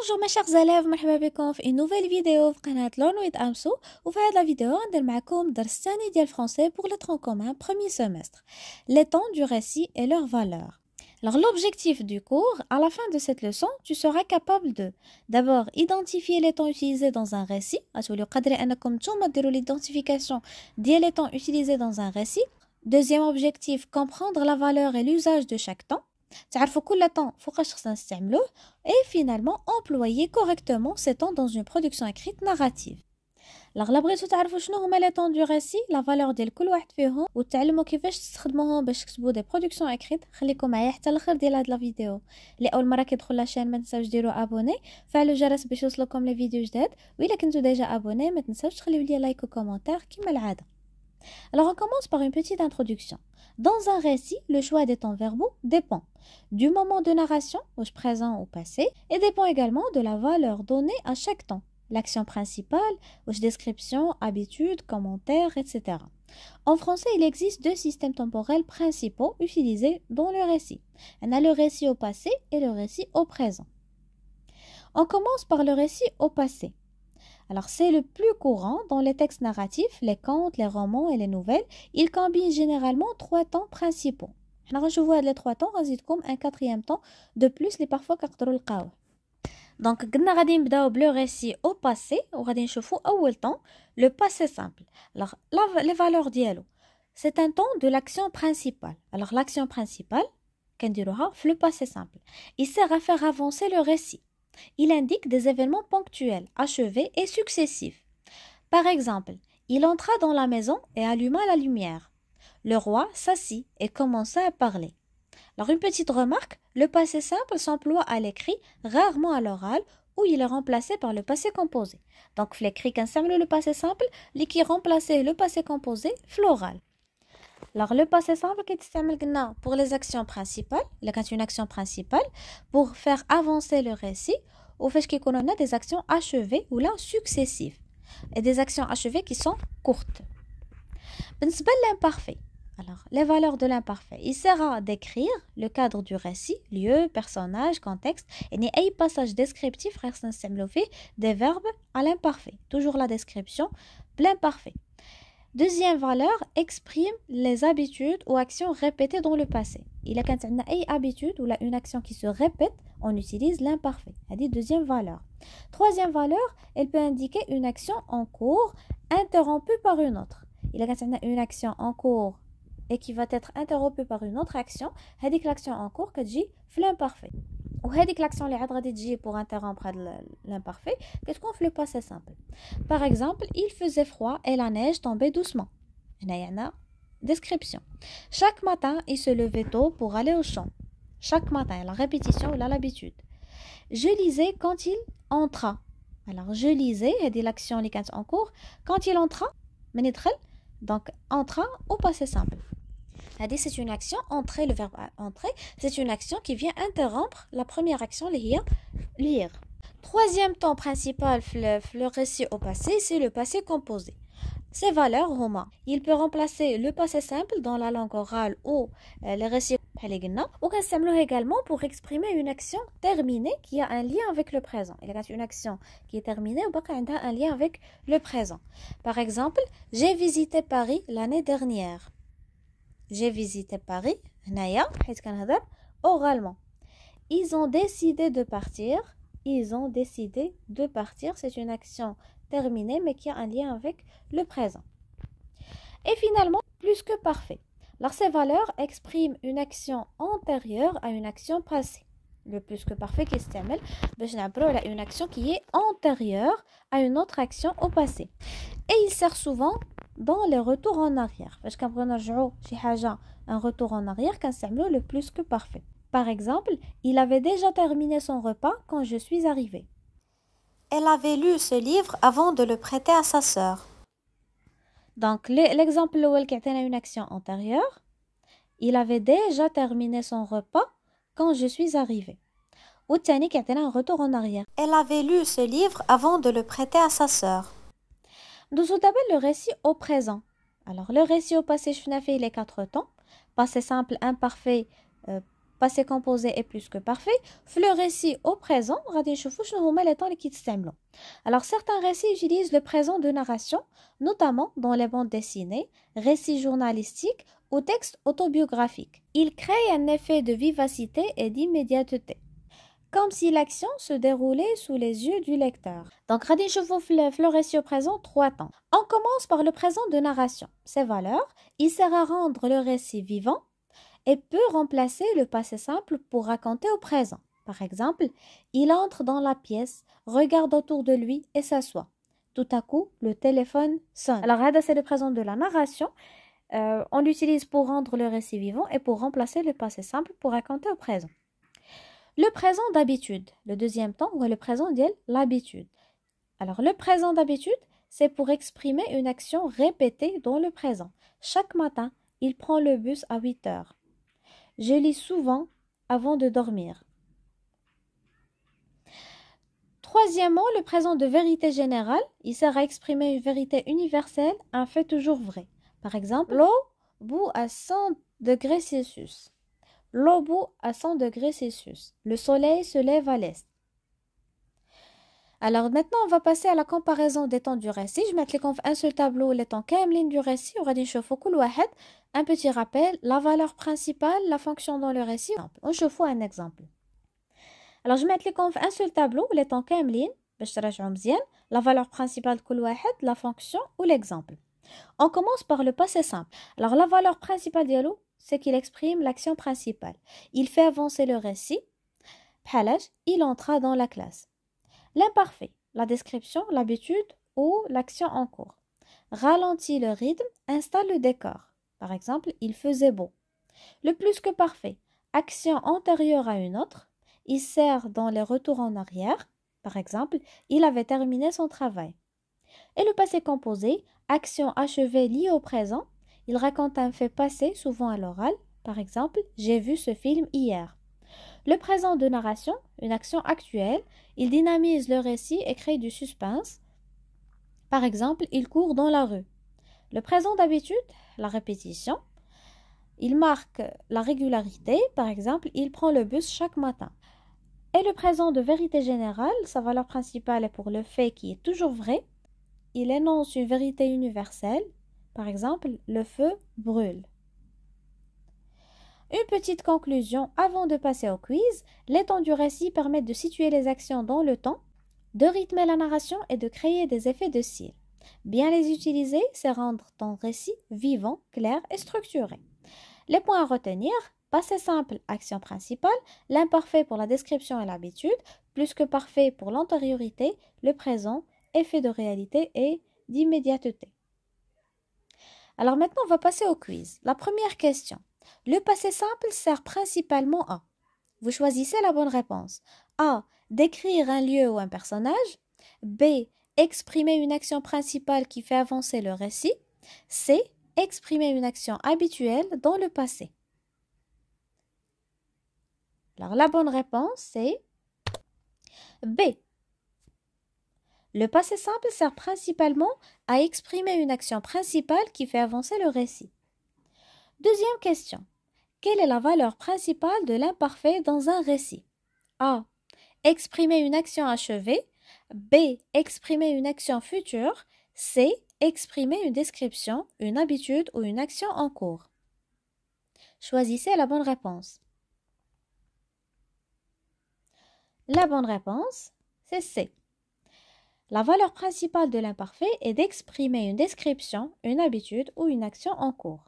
Bonjour mes chers élèves, مرحبا بكم في une nouvelle vidéo في قناة Learn with Amso. وفي هذه الفيديو غندير معكم درس ثاني ديال français pour les troncs communs premier semestre. Les temps du récit et leur valeur. Alors l'objectif du cours, à la fin de cette leçon, tu seras capable de d'abord identifier les temps utilisés dans un récit. غتوليو قادرين انكم نتوما ديروا l'identification ديال les temps utilisés dans un récit. Deuxième objectif, comprendre la valeur et l'usage de chaque temps. تعرفوا كل temps فوقاش خصنا نستعملوه et finalement employer correctement ces temps dans une production écrite narrative. Alors لا بغيتو تعرفوا شنو هما les temps du récit, la valeur ديال كل واحد فيهم وتعلموا كيفاش تستخدموهم باش تكتبوا des productions écrites. خليكم معايا حتى الاخر ديال هاد الفيديو. اللي اول مره كيدخل لاشين ما تنساوش ديروا ابوني، فعلوا الجرس باش يوصلكم لي فيديو جداد، والا كنتو ديجا ابوني ما تنساوش تخليو لي لايك وكومونتير كما العاده. Alors on commence par une petite introduction. Dans un récit, le choix des temps verbaux dépend du moment de narration, au présent ou passé, et dépend également de la valeur donnée à chaque temps. L'action principale, description, habitude, commentaire, etc. En français, il existe deux systèmes temporels principaux utilisés dans le récit. On a le récit au passé et le récit au présent. On commence par le récit au passé. Alors, c'est le plus courant dans les textes narratifs, les contes, les romans et les nouvelles. Ils combinent généralement trois temps principaux. Je vois les trois temps, comme un quatrième temps de plus, les parfois كتقدروا. Donc, غادي نبداو le récit au passé, وغادي نشوفوا أول temps, le passé simple. Alors, les valeurs ديالو. C'est un temps de l'action principale. Alors, l'action principale, كنديروها في le passé simple. Il sert à faire avancer le récit. Il indique des événements ponctuels, achevés et successifs. Par exemple, il entra dans la maison et alluma la lumière. Le roi s'assit et commença à parler. Alors une petite remarque, le passé simple s'emploie à l'écrit, rarement à l'oral, où il est remplacé par le passé composé. Donc l'écrit qu'ensemble le passé simple, qui remplace le passé composé, floral. Alors, le passé simple qui est pour les actions principales, une action principale, pour faire avancer le récit, ou fait qu'on a des actions achevées ou là successives, et des actions achevées qui sont courtes. L'imparfait. Alors, les valeurs de l'imparfait. Il sert à décrire le cadre du récit, lieu, personnage, contexte, et n'y a pas passage descriptif, des verbes à l'imparfait. Toujours la description, l'imparfait. Deuxième valeur, exprime les habitudes ou actions répétées dans le passé. Il y a une habitude ou une action qui se répète, on utilise l'imparfait. C'est deuxième valeur. Troisième valeur, elle peut indiquer une action en cours interrompue par une autre. Il y a une action en cours et qui va être interrompue par une autre action. C'est l'action en cours qui dit l'imparfait. Ou l'action اللي غادي تجي pour interrompre l'imparfait كتكون في le passé simple. Par exemple, il faisait froid et la neige tombait doucement. هنا description. Chaque matin, il se levait tôt pour aller au champ. Chaque matin, la répétition ou l'habitude. Je lisais quand il entra. Alors je lisais, c'est l'action اللي كانت en cours quand il entra, من يدخل, donc entra au passé simple. C'est une action, entrer, le verbe entrer, c'est une action qui vient interrompre la première action, lire. Troisième temps principal, le récit au passé, c'est le passé composé. Ces valeurs, il peut remplacer le passé simple dans la langue orale ou les récits, ou également pour exprimer une action terminée qui a un lien avec le présent. Il y a une action qui est terminée ou un lien avec le présent. Par exemple, j'ai visité Paris l'année dernière. J'ai visité Paris, oralement. Ils ont décidé de partir. Ils ont décidé de partir. C'est une action terminée mais qui a un lien avec le présent. Et finalement, plus que parfait. Alors, ces valeurs expriment une action antérieure à une action passée. Le plus que parfait qui est une action qui est antérieure à une autre action au passé. Et il sert souvent dans les retours en arrière. Parce qu'on un retour en arrière quand c'est le plus que parfait. Par exemple, il avait déjà terminé son repas quand je suis arrivée. Elle avait lu ce livre avant de le prêter à sa sœur. Donc, l'exemple qui a une action antérieure, il avait déjà terminé son repas quand je suis arrivée. Ou tani qui a un retour en arrière. Elle avait lu ce livre avant de le prêter à sa sœur. Nous avons le récit au présent. Alors, le récit au passé, je fais les quatre temps. Passé simple, imparfait, passé composé est plus que parfait. Le récit au présent, غادي نشوفوا شنو هما les temps اللي كيتستعملوا. Alors certains récits utilisent le présent de narration, notamment dans les bandes dessinées, récits journalistiques ou textes autobiographiques. Ils créent un effet de vivacité et d'immédiateté, comme si l'action se déroulait sous les yeux du lecteur. Donc, غادي نشوفوا في le récit au présent 3 temps. On commence par le présent de narration. Ses valeurs, il sert à rendre le récit vivant et peut remplacer le passé simple pour raconter au présent. Par exemple, il entre dans la pièce, regarde autour de lui et s'assoit. Tout à coup, le téléphone sonne. Alors, هذا c'est le présent de la narration. On l'utilise pour rendre le récit vivant et pour remplacer le passé simple pour raconter au présent. Le présent d'habitude, le deuxième temps, ou le présent de l'habitude. Alors, le présent d'habitude, c'est pour exprimer une action répétée dans le présent. Chaque matin, il prend le bus à 8 heures. Je lis souvent avant de dormir. Troisièmement, le présent de vérité générale, il sert à exprimer une vérité universelle, un fait toujours vrai. Par exemple, l'eau bout à 100 degrés Celsius. L'eau bout à 100 degrés Celsius. Le soleil se lève à l'est. Alors maintenant, on va passer à la comparaison des temps du récit. Je vais mettre un seul tableau, les temps كاملين du récit. On va نشوفوا كل واحد. Un petit rappel, la valeur principale, la fonction dans le récit. On chauffe un exemple. Alors, je vais mettre un seul tableau, les temps كاملين باش تراجعوا مزيان. La valeur principale de كل واحد, la fonction ou l'exemple. On commence par le passé simple. Alors, la valeur principale diallo, c'est qu'il exprime l'action principale. Il fait avancer le récit. بحال il entra dans la classe. L'imparfait, la description, l'habitude ou l'action en cours. Ralentit le rythme, installe le décor. Par exemple, il faisait beau. Le plus que parfait, action antérieure à une autre. Il sert dans les retours en arrière. Par exemple, il avait terminé son travail. Et le passé composé, action achevée liée au présent. Il raconte un fait passé, souvent à l'oral. Par exemple, j'ai vu ce film hier. Le présent de narration, une action actuelle, il dynamise le récit et crée du suspense. Par exemple, il court dans la rue. Le présent d'habitude, la répétition, il marque la régularité. Par exemple, il prend le bus chaque matin. Et le présent de vérité générale, sa valeur principale est pour le fait qui est toujours vrai. Il énonce une vérité universelle. Par exemple, le feu brûle. Une petite conclusion avant de passer au quiz. Les temps du récit permettent de situer les actions dans le temps, de rythmer la narration et de créer des effets de style. Bien les utiliser, c'est rendre ton récit vivant, clair et structuré. Les points à retenir, passé simple, action principale, l'imparfait pour la description et l'habitude, plus que parfait pour l'antériorité, le présent, effet de réalité et d'immédiateté. Alors maintenant, on va passer au quiz. La première question. Le passé simple sert principalement à. Vous choisissez la bonne réponse. A. Décrire un lieu ou un personnage. B. Exprimer une action principale qui fait avancer le récit. C. Exprimer une action habituelle dans le passé. Alors la bonne réponse c'est B. Le passé simple sert principalement à exprimer une action principale qui fait avancer le récit. Deuxième question. Quelle est la valeur principale de l'imparfait dans un récit? A. Exprimer une action achevée. B. Exprimer une action future. C. Exprimer une description, une habitude ou une action en cours. Choisissez la bonne réponse. La bonne réponse, c'est C. La valeur principale de l'imparfait est d'exprimer une description, une habitude ou une action en cours.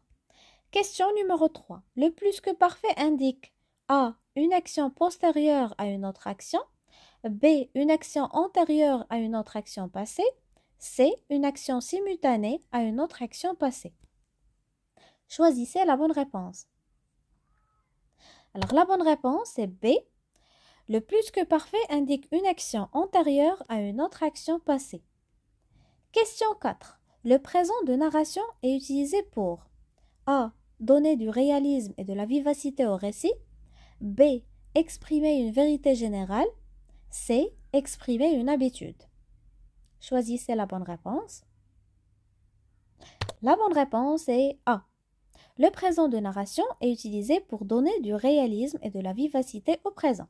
Question numéro 3. Le plus que parfait indique A. Une action postérieure à une autre action. B. Une action antérieure à une autre action passée. C. Une action simultanée à une autre action passée. Choisissez la bonne réponse. Alors la bonne réponse est B. Le plus que parfait indique une action antérieure à une autre action passée. Question 4. Le présent de narration est utilisé pour A. Donner du réalisme et de la vivacité au récit. B. Exprimer une vérité générale. C. Exprimer une habitude. Choisissez la bonne réponse. La bonne réponse est A. Le présent de narration est utilisé pour donner du réalisme et de la vivacité au présent.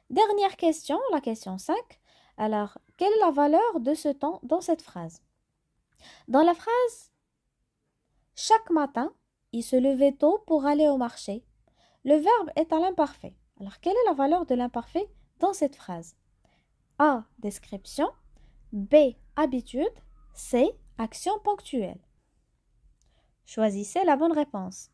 Dernière question, la question 5. Alors, quelle est la valeur de ce temps dans cette phrase? Dans la phrase « Chaque matin, il se levait tôt pour aller au marché », le verbe est à l'imparfait. Alors, quelle est la valeur de l'imparfait dans cette phrase? A. Description. B. Habitude. C. Action ponctuelle. Choisissez la bonne réponse.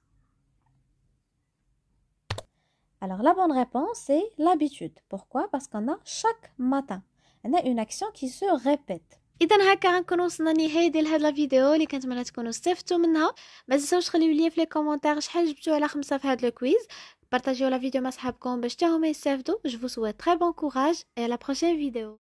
Alors, la bonne réponse, c'est l'habitude. Pourquoi? Parce qu'on a chaque matin. On a une action qui se répète. اذا هكا غنكونوا وصلنا لنهايه ديال هاد الفيديو اللي كنتمنى تكونوا استفدتوا منها. ما تنساوش تخليو لي في لي كومونتير شحال جبتوا على 5 في هاد الكويز. بارطاجيو لا فيديو مع صحابكم باش حتى هما يستافدوا. Je vous souhaite très bon courage et à la prochaine vidéo.